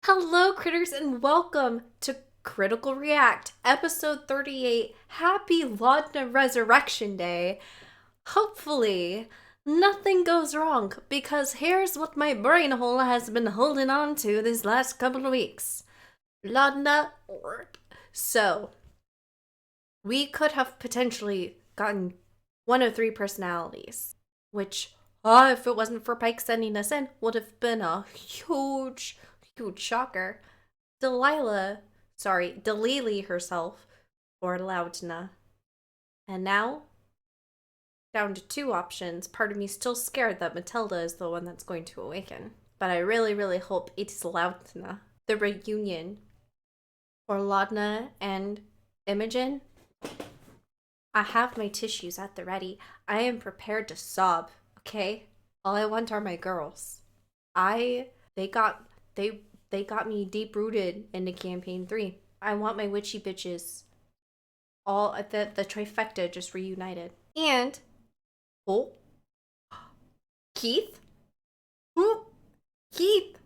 Hello, critters, and welcome to Critical React, episode 38. Happy Laudna Resurrection Day. Hopefully, nothing goes wrong, because here's what my brain hole has been holding on to these last couple of weeks. Laudna. So, we could have potentially gotten one of three personalities, which, if it wasn't for Pike sending us in, would have been a huge shocker. Delili herself, or Laudna. And now, down to two options. Part of me still scared that Matilda is the one that's going to awaken. But I really hope it's Laudna. The reunion. For Laudna and Imogen. I have my tissues at the ready. I am prepared to sob, okay? All I want are my girls. They got me deep-rooted into Campaign 3. I want my witchy bitches, all the trifecta, just reunited. And, Keith? Keith!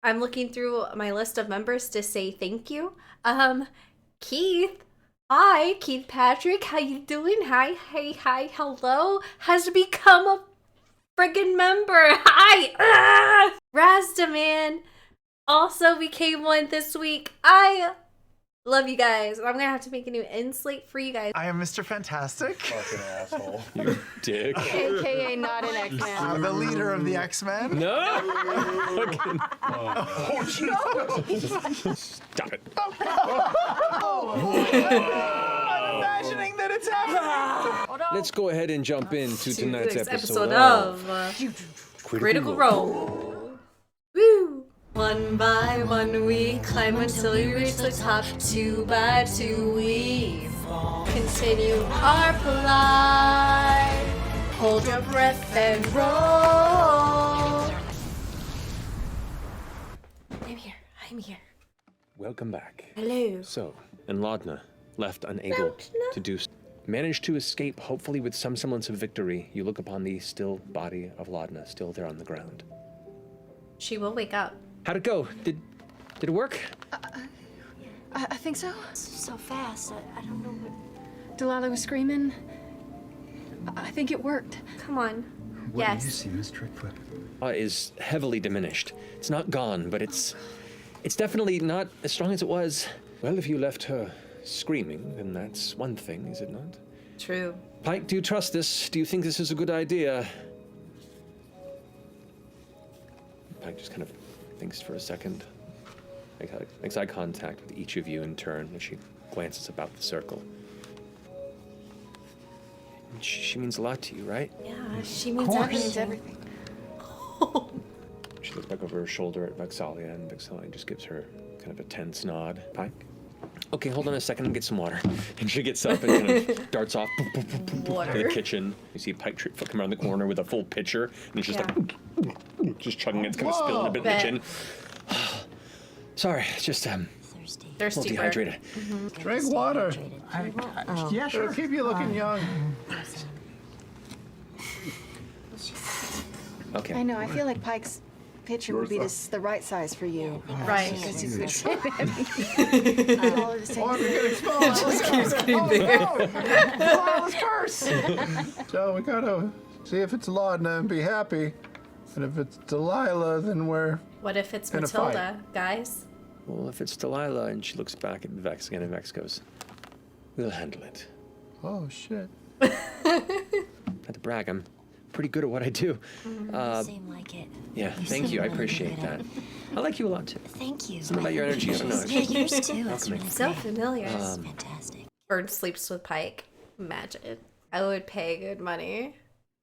I'm looking through my list of members to say thank you. Keith. Hi, Keith Patrick. How you doing? Hi, hello. Has become a friggin' member. Hi! Razdaman also became one this week. I love you guys. I'm gonna have to make a new end slate for you guys. I am Mr. Fantastic. Fucking asshole. You dick. AKA not an X-Man. I'm the leader of the X-Men. No! Oh, Jesus. Stop it. I'm imagining that it's happening. Let's go ahead and jump into tonight's episode of Critical Critical Role. Woo! One by one we climb until we reach the top. Two by two we fall. Continue our flight. Hold your breath and roll. I'm here. Welcome back. Hello. So, and Laudna, left unable to do managed to escape, hopefully with some semblance of victory. You look upon the still body of Laudna, still there on the ground. She will wake up. How'd it go? Did it work? I think so. So fast. I don't know what... Delilah was screaming. I think it worked. Come on. What Yes. do you see, Miss Trickfoot? Is heavily diminished. It's not gone, but it's definitely not as strong as it was. Well, if you left her screaming, then that's one thing, is it not? True. Pike, do you trust this? Do you think this is a good idea? Pike just kind of thinks for a second. Makes eye contact with each of you in turn as she glances about the circle. She means a lot to you, right? Yeah, she means everything. She looks back over her shoulder at Vexalia, and Vexalia just gives her kind of a tense nod. Pike? Okay, hold on a second and get some water. And she gets up and kind of darts off to the kitchen. You see Pike come around the corner with a full pitcher, and he's just like, just chugging it. It's kind of spilling a bit in the chin. Sorry, it's just, Thirsty. a little dehydrated. Drink water. Yeah, sure. It'll keep you looking young. Okay. I know. I feel like Pike's pitcher would be the right size for you. Right. Because it's so heavy. All of the same. Water getting smaller. It just keeps getting bigger. Delilah's curse. So we gotta see if it's Laudna and be happy. And if it's Delilah, then we're What if it's in a Matilda, guys? Well, if it's Delilah, and she looks back at Vex again, and Vex goes, we'll handle it. oh shit. Not to brag, I'm pretty good at what I do. Seem like it. Yeah, thank you. I appreciate that. I like you a lot, too. Thank you. Something about your energy, I don't know. Yeah, yours too. It's really So great. familiar. It's fantastic. Bird sleeps with Pike. Imagine. I would pay good money.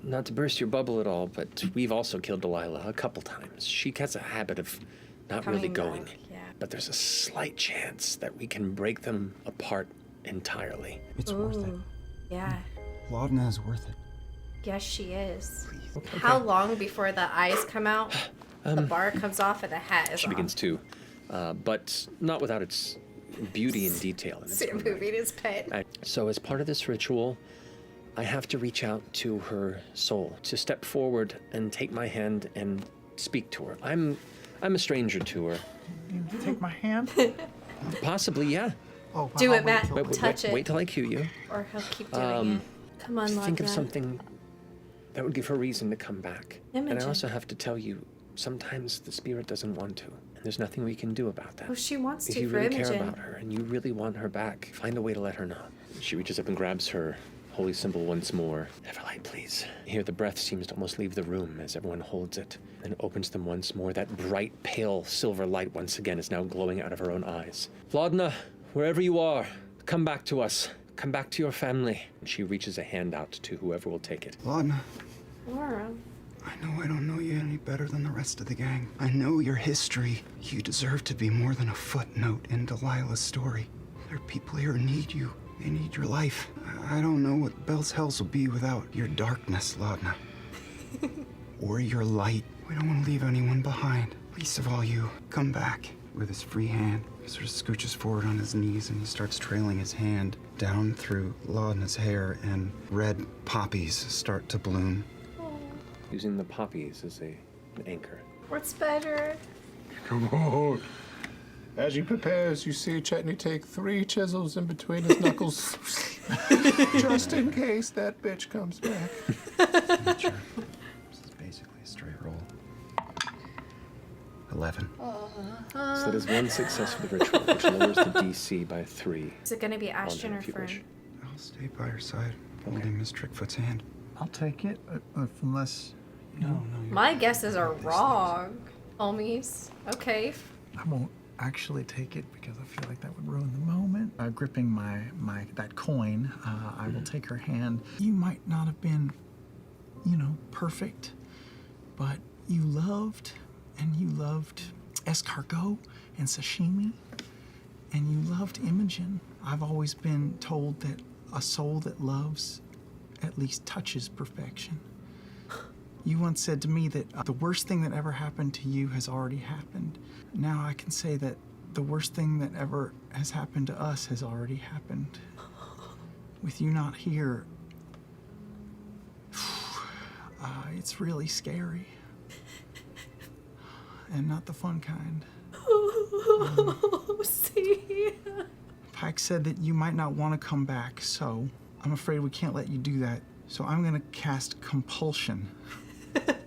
Not to burst your bubble at all, but we've also killed Delilah a couple times. She gets a habit of not really Coming going. back, yeah. But there's a slight chance that we can break them apart entirely. It's worth it. Ooh. Yeah. Laudna is worth it. Yes, she is. How long before the eyes come out, the bar comes off, and the hat is She off? begins to, but not without its beauty and detail. In its See, own right. moving his pen. So as part of this ritual, I have to reach out to her soul, to step forward and take my hand and speak to her. I'm I'm a stranger to her. You take my hand? Possibly, yeah. Oh, wow, Do it, wait Matt. till- Touch it. Wait till I cue you. Or he'll keep doing it. Come on, Laudna. Think of something that would give her reason to come back. And I Imogen. also have to tell you, sometimes the spirit doesn't want to. And there's nothing we can do about that. Oh, she wants If to you for really care Imogen. about her and you really want her back, find a way to let her know. She reaches up and grabs her holy symbol once more. Everlight, please. Here the breath seems to almost leave the room as everyone holds it, then opens them once more. That bright, pale silver light once again is now glowing out of her own eyes. Laudna, wherever you are, come back to us. Come back to your family. And she reaches a hand out to whoever will take it. Laudna, Laura. I know I don't know you any better than the rest of the gang. I know your history. You deserve to be more than a footnote in Delilah's story. There are people here who need you. They need your life. I don't know what Bell's hells will be without your darkness, Laudna. Or your light. We don't want to leave anyone behind. Least of all you. Come back. With his free hand, he sort of scooches forward on his knees and he starts trailing his hand down through Laudna's hair, and red poppies start to bloom. Using the poppies as an anchor. What's better? Come on. As he prepares, you see Chetney take 3 chisels in between his knuckles. Just in case that bitch comes back. Nature. This is basically a straight roll. 11. So that is 1 success for the ritual, which lowers the DC by 3. Is it going to be Ashton or if you Fern? wish. I'll stay by her side, holding Miss Trickfoot's hand. I'll take it, unless... No. My guesses are wrong. Homies. Okay. I won't actually take it because I feel like that would ruin the moment. Gripping my that coin, I will take her hand. You might not have been, perfect, but you loved escargot and sashimi, and you loved Imogen. I've always been told that a soul that loves at least touches perfection. You once said to me that the worst thing that ever happened to you has already happened. Now I can say that the worst thing that ever has happened to us has already happened. With you not here, it's really scary. And not the fun kind. See? Pike said that you might not want to come back, so I'm afraid we can't let you do that. So I'm going to cast compulsion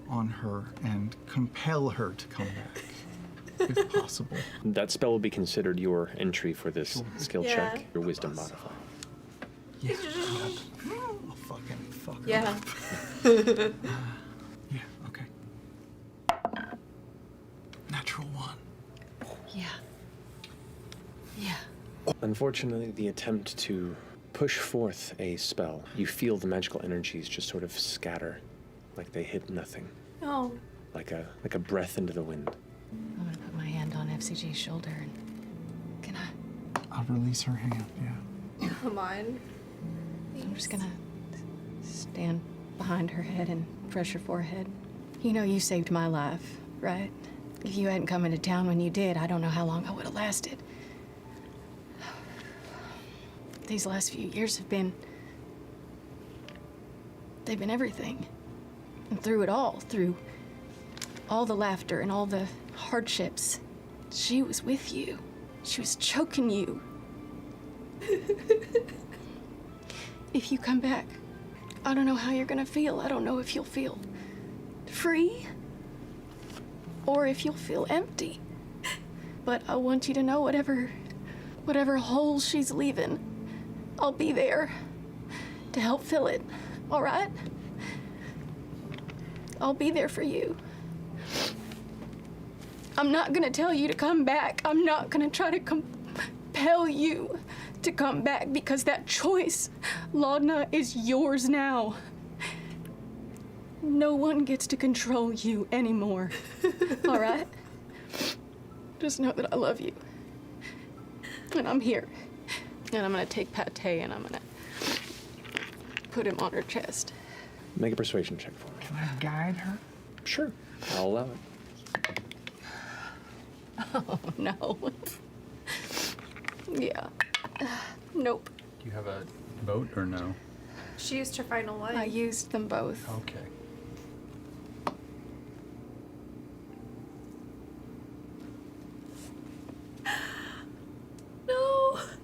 on her and compel her to come back, if possible. That spell will be considered your entry for this skill Yeah. check, your wisdom modifier. Yeah. I'll fucking fuck her Yeah. up. Yeah, okay. Natural 1. Yeah. Yeah. Unfortunately, the attempt to push forth a spell, you feel the magical energies just sort of scatter, like they hit nothing, Oh. like a breath into the wind. I'm gonna put my hand on FCG's shoulder and can I? I'll release her hand, yeah. Come on. I'm just gonna stand behind her head and press her forehead. You know you saved my life, right? If you hadn't come into town when you did, I don't know how long I would have lasted. These last few years they've been everything. And through it all, through all the laughter and all the hardships, she was with you. She was choking you. If you come back, I don't know how you're gonna feel. I don't know if you'll feel free or if you'll feel empty. But I want you to know whatever hole she's leaving, I'll be there to help fill it, all right? I'll be there for you. I'm not gonna tell you to come back. I'm not gonna try to compel you to come back because that choice, Laudna, is yours now. No one gets to control you anymore, all right? Just know that I love you. And I'm here. And I'm gonna take Pate and I'm gonna put him on her chest. Make a persuasion check for me. Can I guide her? Sure, I'll allow it. Oh, no. Yeah. Nope. Do you have a vote or no? She used her final one. I used them both. Okay.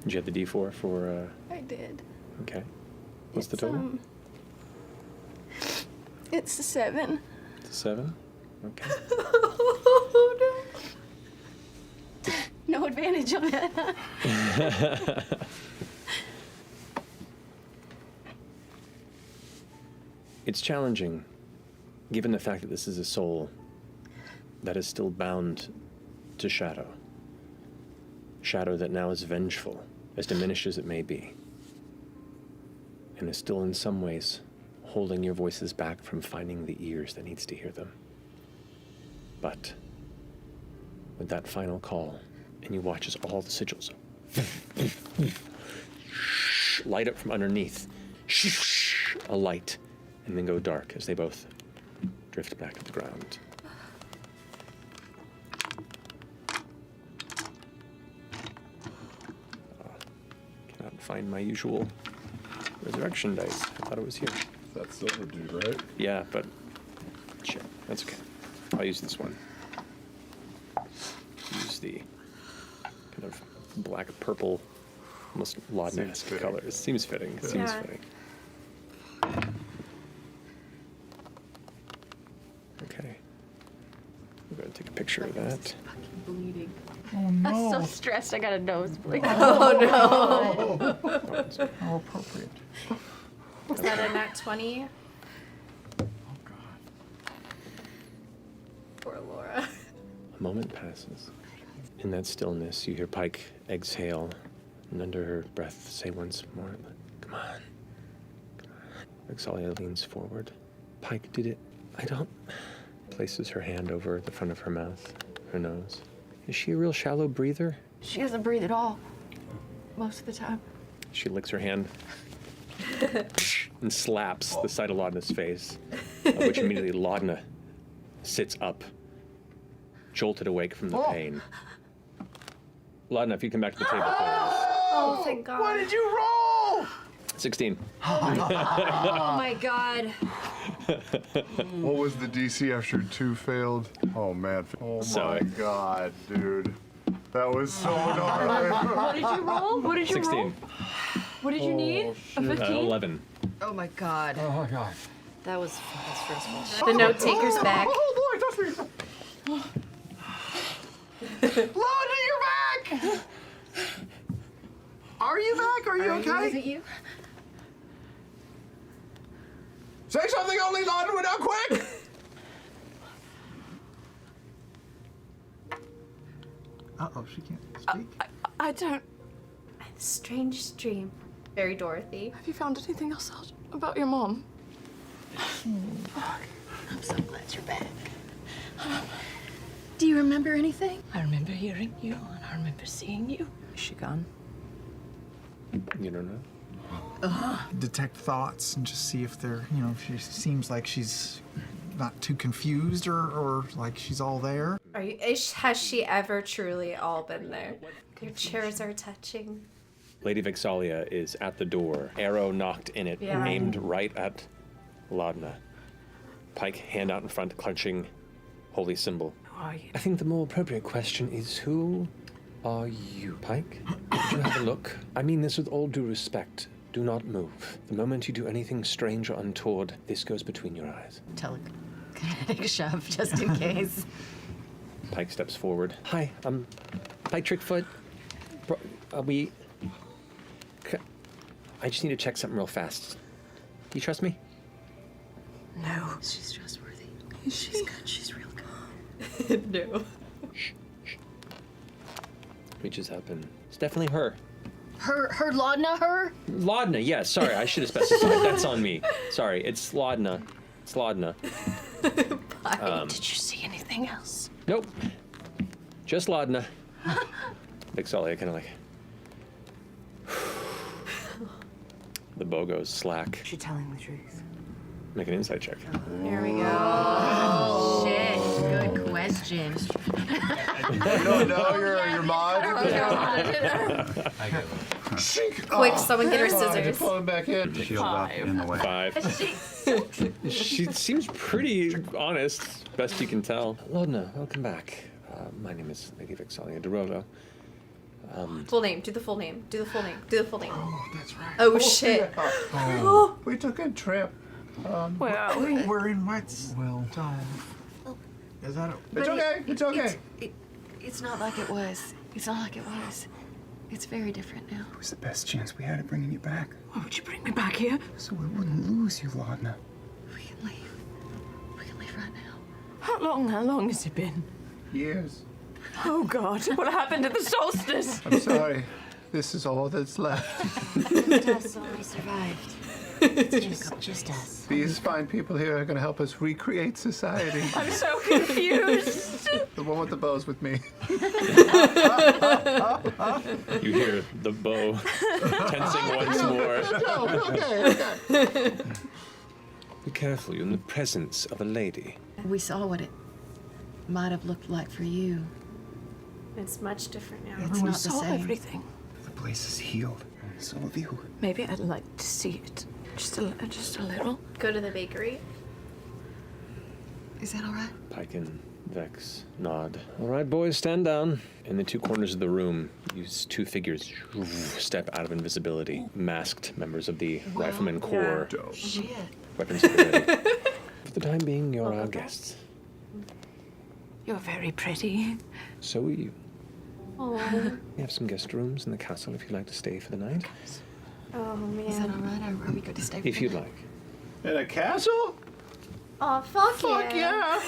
Did you have the D4 for? I did. Okay. What's the total? It's a 7. It's a 7. Okay. Oh no. No advantage on it. It's challenging, given the fact that this is a soul that is still bound to shadow. Shadow that now is vengeful, as diminished as it may be, and is still in some ways holding your voices back from finding the ears that needs to hear them. But with that final call, and you watch as all the sigils light up from underneath, a light, and then go dark as they both drift back to the ground. Cannot find my usual resurrection dice. I thought it was here. That's silver dude, right? Yeah, but sure, that's okay. I'll use this one. Use the kind of black purple, almost Laudna-esque color. It seems fitting. It seems fitting. Okay. I'm going to take a picture of that. Bleeding. Oh no. I'm so stressed. I got a nosebleed. Oh no. How appropriate. Is that a nat 20? Oh God. Poor Laura. A moment passes. In that stillness, you hear Pike exhale, and under her breath say once more, "Come on. Come on." Vex'ahlia leans forward. "Pike, did it? I don't..." Places her hand over the front of her mouth, her nose. "Is she a real shallow breather?" She doesn't breathe at all. Most of the time. She licks her hand and slaps the side of Laudna's face, of which immediately Laudna sits up, jolted awake from the pain. Laudna, if you come back to the table, please. Oh, thank God. What did you roll? 16. Oh my God. What was the DC after 2 failed? Oh man. Oh my God, dude. That was so annoying. What did you roll? What did you 16. roll? What did you need? A 15? 11. Oh my god. Oh my god. That's stressful. The note taker's back. Oh boy, touch me. Laudna, you're back! Are you back? Are you okay? Is it you? Say something only Laudna would know quick! Uh-oh, she can't speak. I don't. Strange dream. Very Dorothy. Have you found anything else out about your mom? I'm so glad you're back. Do you remember anything? I remember hearing you, and I remember seeing you. Is she gone? You don't know? Detect thoughts and just see if they're, you know, if she seems like she's not too confused or like she's all there. Has she ever truly all been there? Your chairs are touching. Lady Vex'ahlia is at the door, arrow knocked in it, Yeah. aimed right at Laudna. Pike, hand out in front, clutching holy symbol. Who are you? I think the more appropriate question is, who are you, Pike? Could you have a look? I mean this with all due respect. Do not move. The moment you do anything strange or untoward, this goes between your eyes. Telekinetic shove, just in case. Pike steps forward. Hi, Pike Trickfoot. I just need to check something real fast. Do you trust me? No. She's trustworthy. She's good. She's real good. No. Reaches up and it's definitely her. Her Laudna, her? Laudna, yes. Sorry, I should have specified. That's on me. Sorry, it's Laudna. It's Laudna. Did you see anything else? Nope. Just Laudna. Vex'ahlia kind of like. The bow goes slack. Is she telling the truth? Make an insight check. Here we go. Oh, shit. Good question. You don't know your mod? I give up. Quick, someone get her Oh, scissors. pull him back in. Shield up in the way. 5. She seems pretty honest, best you can tell. Laudna, welcome back. My name is Lady Vex'ahlia de Rolo. Full name. Do the full name. Do the full name. Do the full name. Oh, that's right. Oh, shit. Yeah. Oh. We took a trip. Where are we? We're in what's Tom. Is that It's okay. It's okay. It's not like it was. It's not like it was. It's very different now. It was the best chance we had at bringing you back. Why would you bring me back here? So we wouldn't lose you, Laudna. We can leave. We can leave right now. How long has it been? Years. Oh, God. What happened to the solstice? I'm sorry. This is all that's left. Us only survived. It's just us. These fine people here are going to help us recreate society. I'm so confused. The one with the bow's with me. You hear the bow tensing once more. Okay. Be careful, you're in the presence of a lady. We saw what it might have looked like for you. It's much different now. It's not the saw same. everything. The place is healed. And so have you. Maybe I'd like to see it. Just a little. Go to the bakery. Is that all right? Pike and Vex nod. All right, boys, stand down. In the two corners of the room, you see two figures step out of invisibility. Masked members of the Rifleman Corps. Shit. Weapons at the ready. For the time being, you're our guests. You're very pretty. So are you. Oh, We have some guest rooms in the castle if you'd like to stay for the night. oh Is that all man. right? Are we good to stay? If you'd like. In a castle? Oh, fuck yeah.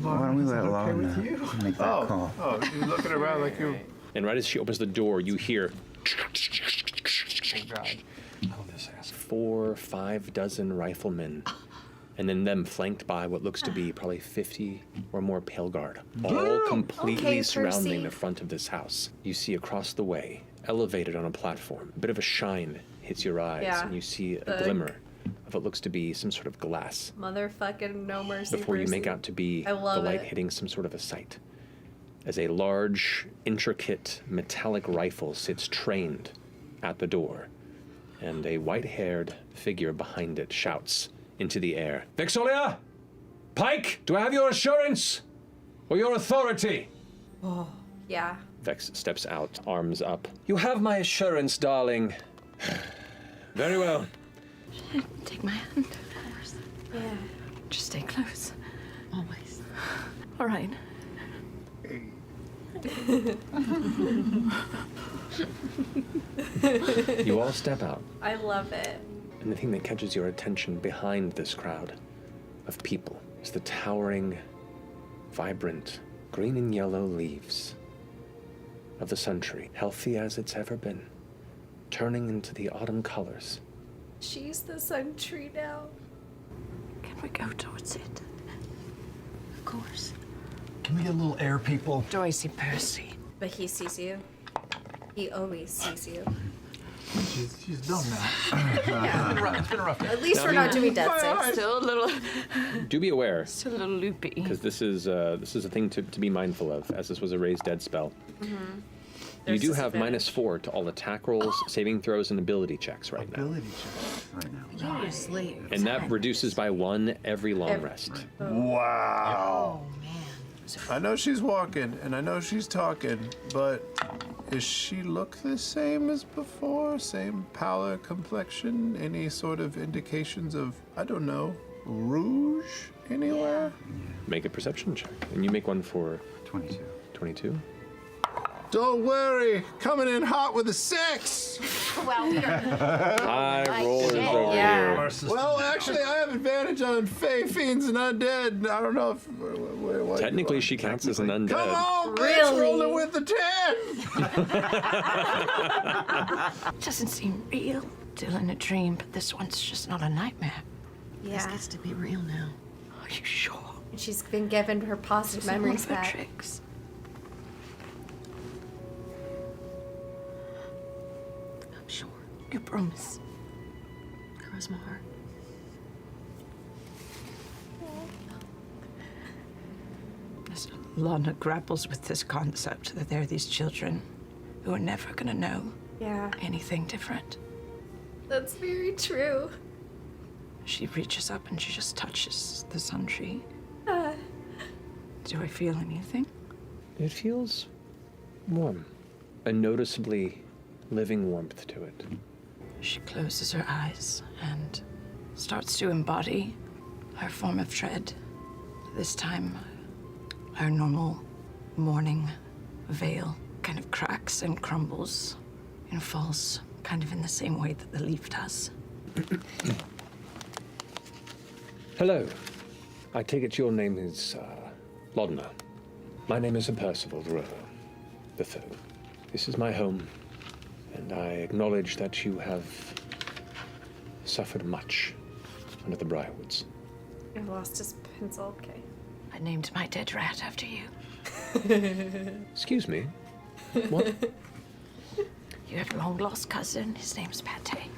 Why don't we let Laudna make that call? Oh, you're looking around like you. And right as she opens the door, you hear God. 4, 5 dozen riflemen, and then them flanked by what looks to be probably 50 or more pale guard, all completely Okay, surrounding Percy. the front of this house. You see across the way, elevated on a platform, a bit of a shine hits your eyes, Yeah. and you see a The- glimmer of what looks to be some sort of glass Motherfucking no mercy. before you make Percy. out to be I the love light it. hitting some sort of a sight. As a large, intricate, metallic rifle sits trained at the door, and a white-haired figure behind it shouts into the air, "Vexolia! Pike, do I have your assurance or your authority?" Yeah. Vex steps out, arms up. "You have my assurance, darling." "Very well." Take my hand. Yeah. Just stay close. Always. All right. You all step out. I love it. And the thing that catches your attention behind this crowd of people is the towering, vibrant, green and yellow leaves of the sun tree, healthy as it's ever been, turning into the autumn colors. She's the sun tree now. Can we go towards it? Of course. Can we get a little air, people? Do I see Percy? But he sees you. He always sees you. She's done now. It's been a rough day. At least we're not doing dead saves. Still a little Do be aware, Still a little loopy. because this is a thing to be mindful of, as this was a raised dead spell. You There's do have disadvantage. -4 to all attack rolls, saving throws, and ability checks right now. Ability check right now. You're asleep. And that reduces by 1 every long rest. Wow. Oh, man. I know she's walking and I know she's talking, but does she look the same as before? Same pallor, complexion? Any sort of indications of, I don't know, rouge anywhere? Make a perception check. And you make one for 22. 22. Don't worry, coming in hot with a 6. Well, we are. High rollers over Yeah. here. Well, actually, I have advantage on Fey, Fiends, and Undead. I don't know if... what Technically, she counts as an undead. Come on, bitch, Really? rolling with the 10! Doesn't seem real. Still in a dream, but this one's just not a nightmare. This Yeah. gets to be real now. Are you sure? And she's been given her positive Is it one memories of her back. tricks? I'm sure. You promise? Cross my heart. As Laudna grapples with this concept that there are these children who are never gonna know Yeah. anything different. That's very true. She reaches up and she just touches the sun tree. Uh, Do I feel anything? It feels warm. a noticeably living warmth to it. She closes her eyes and starts to embody her form of dread. This time, her normal morning veil kind of cracks and crumbles and falls kind of in the same way that the leaf does. Hello. I take it your name is Laudna. My name is Percival the Third. This is my home, and I acknowledge that you have suffered much under the Briarwoods. I lost his pencil. Okay. I named my dead rat after you. Excuse me? What? You have a long-lost cousin. His name's Pate.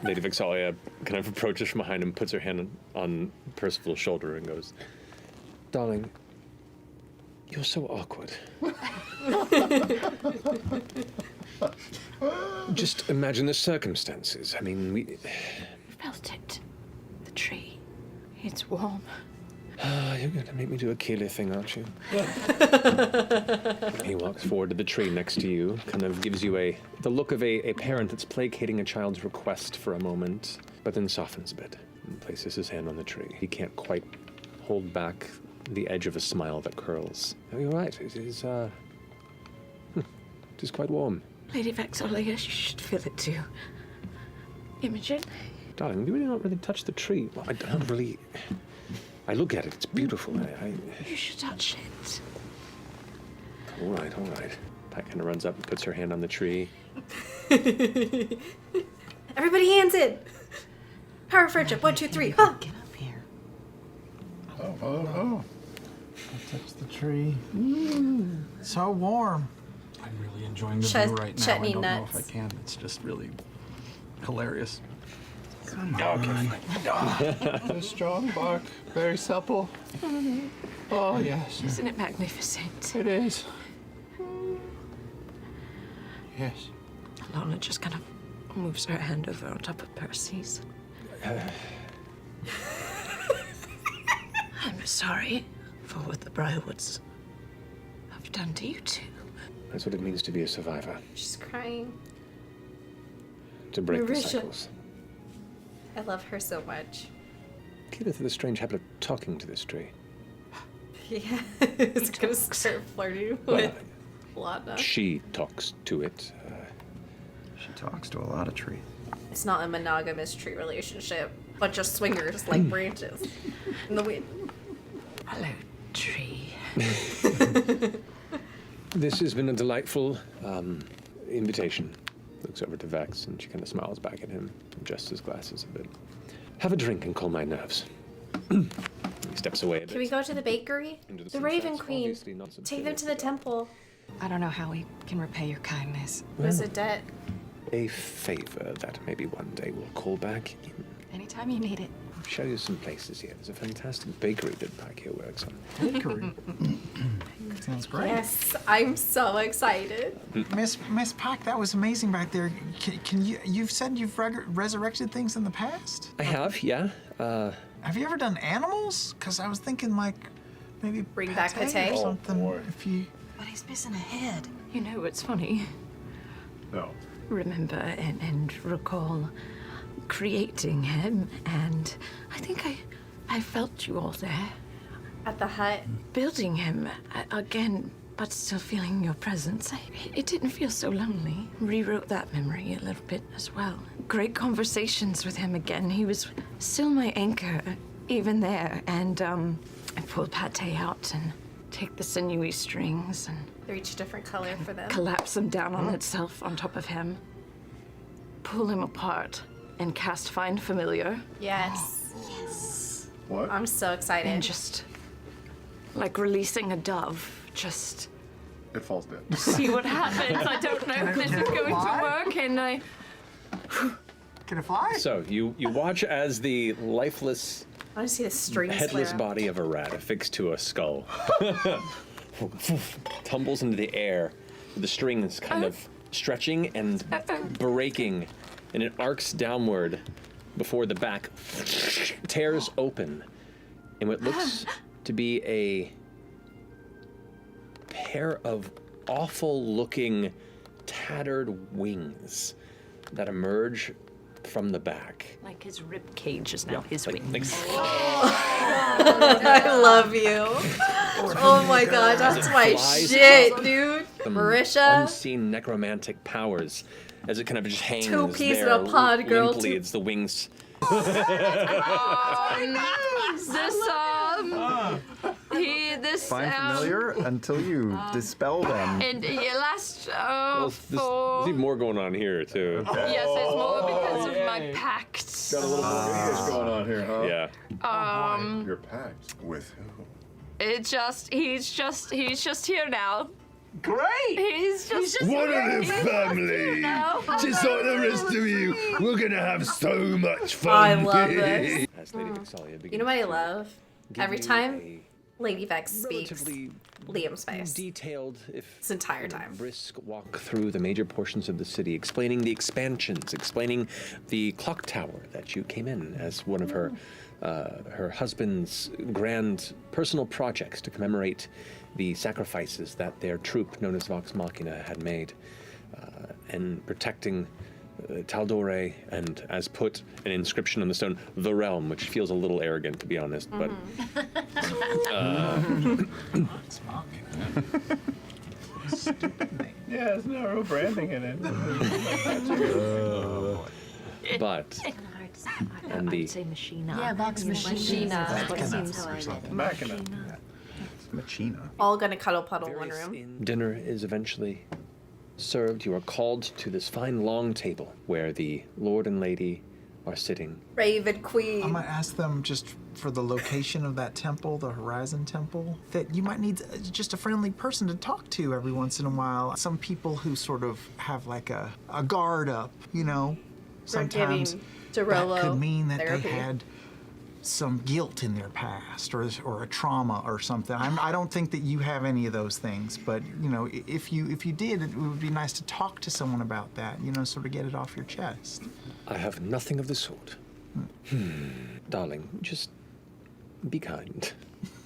Lady Vexalia kind of approaches from behind him, puts her hand on Percival's shoulder and goes, Darling, you're so awkward. Just imagine the circumstances. I mean, we Felt it. The tree. It's warm. You're going to make me do a Keely thing, aren't you? He walks forward to the tree next to you, kind of gives you the look of a parent that's placating a child's request for a moment, but then softens a bit and places his hand on the tree. He can't quite hold back the edge of a smile that curls. Oh, you're right. It is quite warm. Lady Vexalia, you should feel it too. Imogen? Darling, you really not really touch the tree. Well, I don't really... I look at it, it's beautiful. You should touch it. All right. Pat kind of runs up and puts her hand on the tree. Everybody hands in. Power of friendship. 1, 2, 3. Huh. Get up here. Oh. I touched the tree. So warm. I'm really enjoying the Chut- view right now. chutney I don't know nuts. if I can. It's just really hilarious. Come on. A strong bark, very supple. Oh, yes. Isn't it magnificent? It is. Yes. Laudna just kind of moves her hand over on top of Percy's. I'm sorry for what the Briarwoods have done to you two. That's what it means to be a survivor. She's crying. To break the Marisha. cycles. I love her so much. Keyleth had the strange habit of talking to this tree. Yeah. It's gonna start flirting with Laudna. She talks to it. She talks to a lot of trees. It's not a monogamous tree relationship. Bunch of swingers like branches in the wind. Hello, tree. This has been a delightful invitation. Looks over to Vex and she kind of smiles back at him, adjusts his glasses a bit. Have a drink and calm my nerves. He steps away a bit. Can we go to the bakery? Into the The Raven sunsets, Queen. obviously not some Take them to the feelings. temple. I don't know how we can repay your kindness. It was a debt. A favor that maybe one day we'll call back in. Anytime you need it. I'll show you some places here. There's a fantastic bakery that back here works on. Bakery. Sounds great. Yes, I'm so excited. Miss Pack, that was amazing back there. Can you? You've said you've resurrected things in the past. I have, yeah. Have you ever done animals? Because I was thinking like maybe Bring back pate pate? or Oh, something. boy. If you But he's missing a head. You know what's funny? No. Remember and recall creating him, and I think I felt you all there. At the hut. Building him again, but still feeling your presence. It didn't feel so lonely. Rewrote that memory a little bit as well. Great conversations with him again. He was still my anchor, even there. And I pulled Pate out and take the sinewy strings and They're each a different color for them. collapse them down on itself on top of him. Pull him apart and cast Find Familiar. Yes. What? I'm so excited. And just like releasing a dove, just It falls dead. see what happens. I don't know if this is going to work, and I... can it fly? So you watch as the lifeless, I want to see the strings headless flare up. body of a rat affixed to a skull tumbles into the air. The string is kind of stretching and breaking, and it arcs downward before the back tears open, and what looks to be a pair of awful-looking, tattered wings that emerge from the back. Like his rib cage is now his wings. I love you. Oh my god, that's my shit, dude. Marisha. Unseen necromantic powers as it kind of just hangs Two peas in there, a pod, girl. limply. It's the wings. This Find familiar until you dispel them. And last There's even more going on here, too. yes, there's more because of my pact. Got a little more videos going on here, huh? Yeah. Your pact with who? He's just here now. Great! He's just One of the family! Just like the rest of you, we're gonna have so much fun. I love this. As Lady Vexalia begins You know what I to love? give Every you time a Lady Vex speaks, relatively Liam's face. detailed, if This entire time. brisk walk through the major portions of the city, explaining the expansions, explaining the clock tower that you came in as one of her husband's grand personal projects to commemorate the sacrifices that their troop, known as Vox Machina, had made, and protecting Taldore, and as put an inscription on the stone, the realm, which feels a little arrogant, to be honest, but Stupid name. Yeah, there's no real branding in it. but and the Say Machina. Yeah, Vox Machina. Machina. Machina. All gonna cuddle puddle one room. dinner is eventually served. You are called to this fine long table where the Lord and Lady are sitting. Raven I'm Queen. gonna ask them just for the location of that temple, the Horizon Temple, that you might need just a friendly person to talk to every once in a while. Some people who sort of have like a guard up, you know, sometimes They're that giving could mean that therapy. they had some guilt in their past or a trauma or something. I don't think that you have any of those things, but you know, if you did, it would be nice to talk to someone about that, you know, sort of get it off your chest. I have nothing of the sort. Darling, just be kind.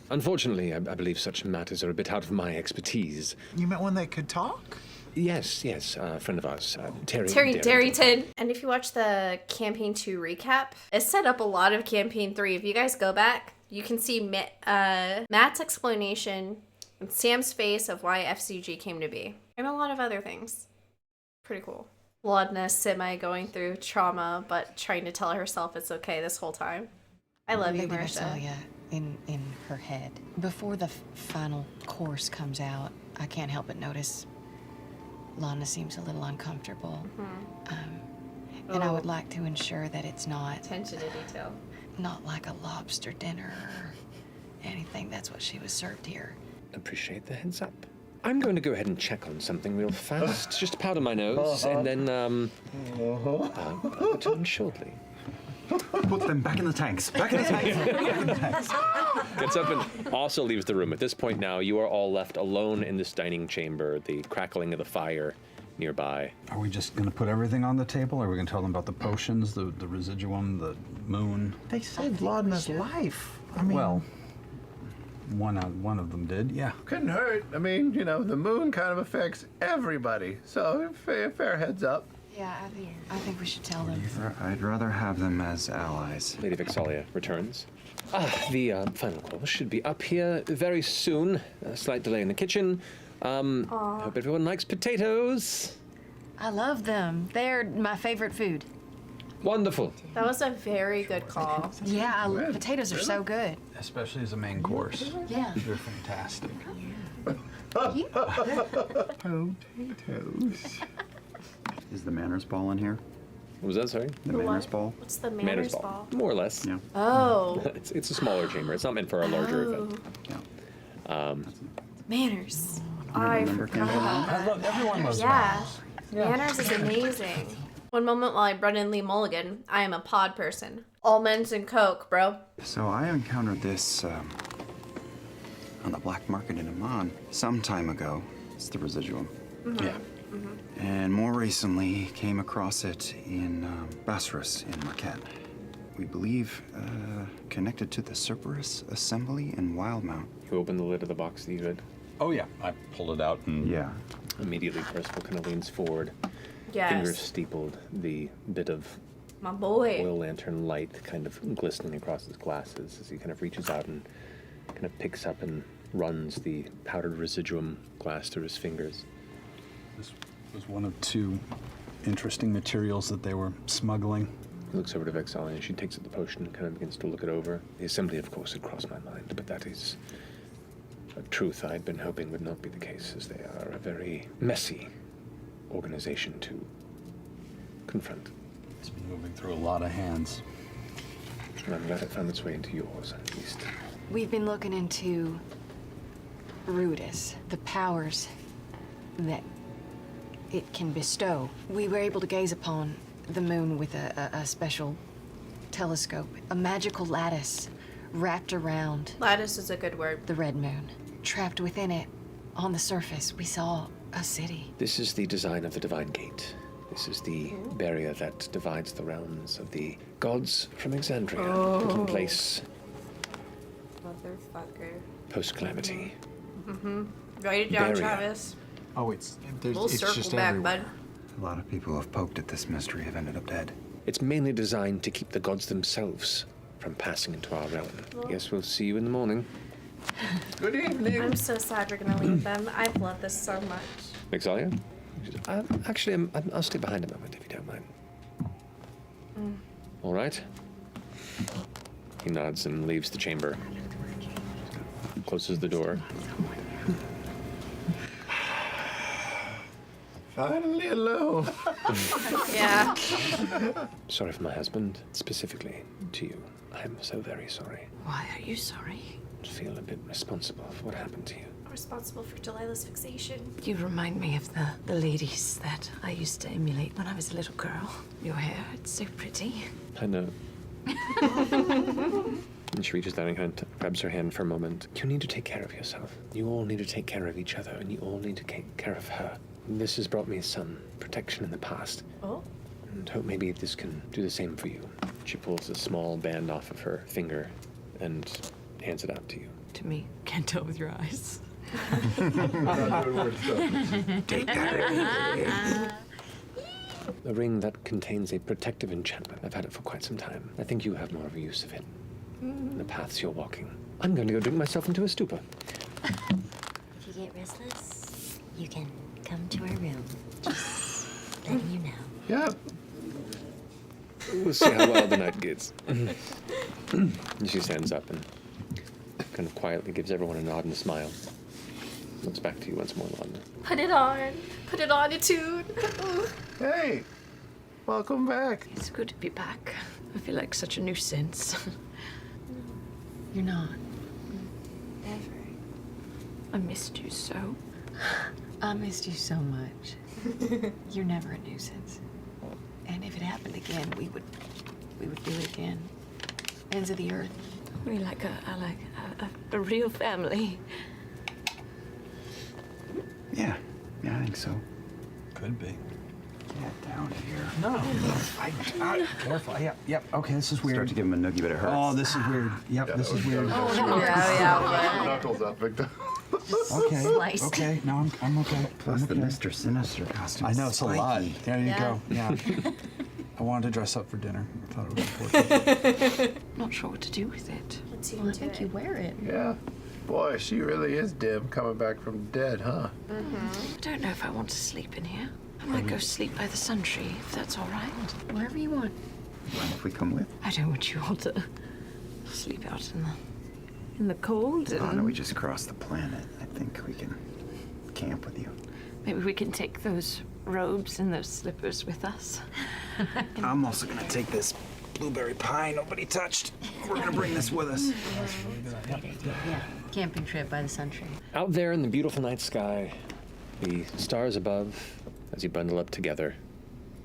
Unfortunately, I believe such matters are a bit out of my expertise. You met one that could talk? Yes, a friend of ours, Terry. Darrington. And if you watch the Campaign 2 recap, it set up a lot of Campaign 3. If you guys go back, you can see Matt's explanation and Sam's face of why FCG came to be. And a lot of other things. Pretty cool. Laudna semi going through trauma, but trying to tell herself it's okay this whole time. I love you, Lady Marisha. Vexalia in her head. Before the final course comes out, I can't help but notice Laudna seems a little uncomfortable. And I would like to ensure that it's not Attention to detail. not like a lobster dinner or anything. That's what she was served here. Appreciate the heads up. I'm going to go ahead and check on something real fast. Just powder my nose, and then I'll return shortly. Put them back in the tanks. Back in the tanks. Gets up and also leaves the room. At this point now, you are all left alone in this dining chamber, the crackling of the fire nearby. Are we just gonna put everything on the table? Are we gonna tell them about the potions, the residuum, the moon? They saved Laudna's life. I mean, Well, one of them did, yeah. Couldn't hurt. I mean, you know, the moon kind of affects everybody. So, fair heads up. Yeah, I think we should tell them. I'd rather have them as allies. Lady Vexalia returns. The final call should be up here very soon. A slight delay in the kitchen. Hope everyone likes potatoes. I love them. They're my favorite food. Wonderful. That was a very good call. Yeah, potatoes are so good. Especially as a main course. Yeah. They're fantastic. Potatoes. Is the manners ball in here? What was that, sorry? The manners ball? What's the manners ball? More or less. Yeah. Oh, It's a smaller chamber. It's not meant for a larger event. Yeah. manners. I Remember forgot. I love, everyone loves Yeah. Manners is amazing. One moment while I run in Lee Mulligan, I am a pod person. Almonds and Coke, bro. So I encountered this on the black market in Amman some time ago. It's the residuum. Yeah. And more recently, came across it in Basras in Marquette. We believe connected to the Cerberus Assembly in Wildmount. You open the lid of the box that you had Oh yeah, I pulled it out and Yeah. Immediately, Percival kind of leans forward, Yes. fingers steepled, the bit of My boy. oil lantern light kind of glistening across his glasses as he kind of reaches out and kind of picks up and runs the powdered residuum glass through his fingers. This was one of 2 interesting materials that they were smuggling. He looks over to Vexalia and she takes up the potion and kind of begins to look it over. The assembly, of course, had crossed my mind, but that is a truth I'd been hoping would not be the case, as they are a very messy organization to confront. It's been moving through a lot of hands. And I'm glad it found its way into yours, at least. We've been looking into Rudis, the powers that it can bestow. We were able to gaze upon the moon with a special telescope, a magical lattice wrapped around Lattice is a good word. the red moon. Trapped within it, on the surface, we saw a city. This is the design of the Divine Gate. This is the barrier that divides the realms of the gods from Exandria, put in place Motherfucker. post-calamity. Write it down, Barrier. Travis. Oh, it's We'll circle just back, everywhere. bud. A lot of people who have poked at this mystery have ended up dead. It's mainly designed to keep the gods themselves from passing into our realm. Guess we'll see you in the morning. Good evening. I'm so sad we're gonna leave them. I've loved this so much. Vexalia? Actually, I'll stay behind a moment if you don't mind. All right? He nods and leaves the chamber. Closes the door. Finally alone. Yeah. Sorry for my husband, specifically to you. I'm so very sorry. Why are you sorry? I feel a bit responsible for what happened to you. Responsible for Delilah's fixation. You remind me of the ladies that I used to emulate when I was a little girl. Your hair, it's so pretty. I know. And she reaches down and kind of grabs her hand for a moment. You need to take care of yourself. You all need to take care of each other, and you all need to take care of her. This has brought me some protection in the past. Oh. And hope maybe this can do the same for you. She pulls a small band off of her finger and hands it out to you. To me, can't tell with your eyes. Take that. A ring that contains a protective enchantment. I've had it for quite some time. I think you have more of a use of it. In the paths you're walking. I'm going to go drink myself into a stupor. If you get restless, you can come to our room. Just letting you know. Yep. We'll see how well the night gets. And she stands up and kind of quietly gives everyone a nod and a smile. Looks back to you once more, Laudna. Put it on. Put it on, Etude. Hey. Welcome back. It's good to be back. I feel like such a nuisance. You're not. Never. I missed you so. I missed you so much. You're never a nuisance. And if it happened again, we would do it again. Ends of the earth. We like a real family. Yeah, I think so. Could be. Get down here. No. Careful. Yep. Okay, this is weird. Start to give him a noogie, but it hurts. Oh, this is weird. Yep, this is weird. Yeah. Knuckles up, Victor. Okay. Sliced. Okay. No, I'm okay. Plus I'm the okay. Mr. Sinister costume. I know it's a lot. There you go. Yeah. I wanted to dress up for dinner. I thought it was important. Not sure what to do with it. Let's Well, I think you wear it. Yeah. Boy, she really is dim coming back from dead, huh? I don't know if I want to sleep in here. I might go sleep by the sun tree, if that's all right. Wherever you want. Mind if we come with? I don't want you all to sleep out in the cold. Oh, no, we just crossed the planet. I think we can camp with you. Maybe we can take those robes and those slippers with us. I'm also gonna take this blueberry pie nobody touched. We're gonna bring this with us. Yeah. Camping trip by the sun tree. Out there in the beautiful night sky, the stars above, as you bundle up together,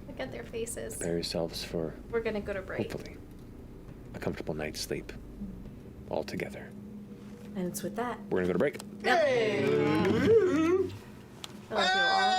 Look at their faces. prepare yourselves for, We're gonna go to break. hopefully, a comfortable night's sleep. All together. And it's with that. We're gonna go to break. I love you all.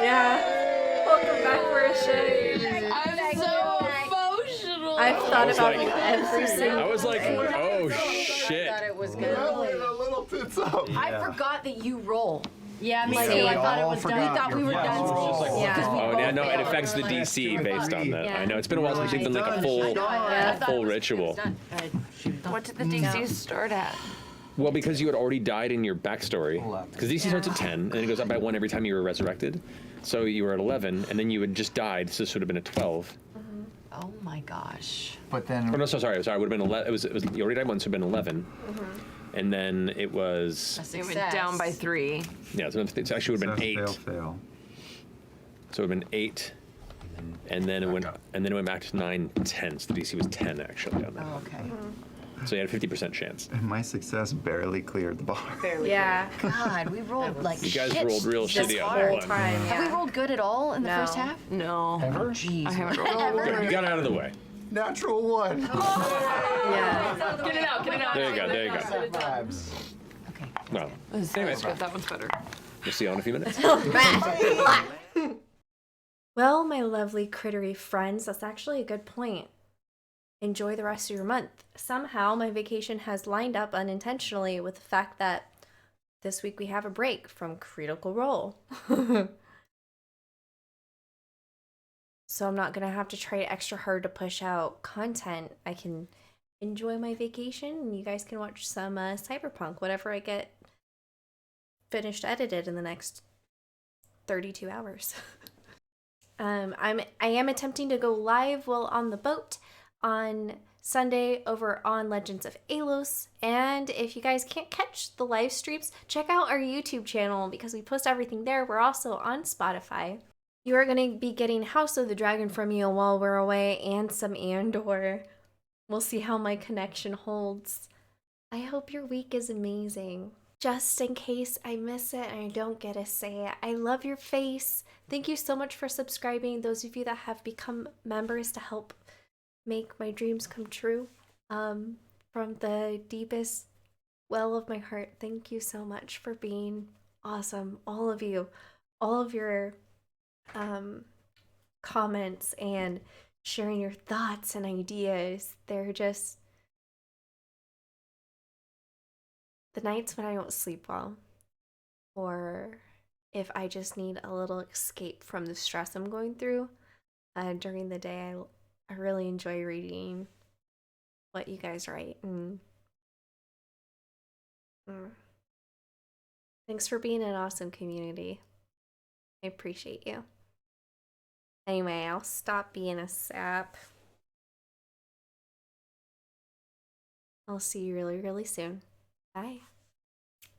Yeah. Welcome back for a show. I'm so emotional. I've thought about like- you every single I was like, day. oh shit. it was gonna In a little tilted up. I forgot that you roll. Yeah, me Like, too. we I thought it all was done. forgot We thought we were your done. first roll. Oh, yeah, no, it affects the DC based on that. I know it's been a while since we've done like a full ritual. What did the DC start at? Well, because you had already died in your backstory, because DC starts at 10, and then it goes up by 1 every time you were resurrected. So you were at 11, and then you had just died, so this would have been a 12. Oh my gosh. But then. Oh, no, sorry, it would have been 11. It was you already died once, so it would have been 11. And then it was. It went down by 3. Yeah, so it actually would have been 8. Fail. So it would have been 8. And then it went back to 9, 10. So the DC was 10 actually on that. Oh, okay. So you had a 50% chance. And my success barely cleared the bar. Yeah. God, we rolled like You guys shit rolled real this shitty on that whole one. time. Have we rolled good at all in the No. first half? No. Ever? Jeez. I haven't rolled. Good, you got it out of the way. Natural 1. Yeah. Get it out, get it out. There you go, there you go. Vibes. Okay. Well, That's anyway, good. That one's better. we'll see you in a few minutes. Well, my lovely crittery friends, that's actually a good point. Enjoy the rest of your month. Somehow, my vacation has lined up unintentionally with the fact that this week we have a break from Critical Role. So I'm not going to have to try extra hard to push out content. I can enjoy my vacation, and you guys can watch some Cyberpunk, whatever I get finished edited in the next 32 hours. I am attempting to go live while on the boat on Sunday over on Legends of Alos, and if you guys can't catch the live streams, check out our YouTube channel because we post everything there. We're also on Spotify. You are going to be getting House of the Dragon from you while we're away, and some Andor. We'll see how my connection holds. I hope your week is amazing. Just in case I miss it and I don't get to say it, I love your face. Thank you so much for subscribing, those of you that have become members to help make my dreams come true. From the deepest well of my heart, thank you so much for being awesome. All of you, all of your comments and sharing your thoughts and ideas. They're just the nights when I don't sleep well, or if I just need a little escape from the stress I'm going through during the day. I really enjoy reading what you guys write, and thanks for being an awesome community. I appreciate you. Anyway, I'll stop being a sap. I'll see you really, really soon. Bye.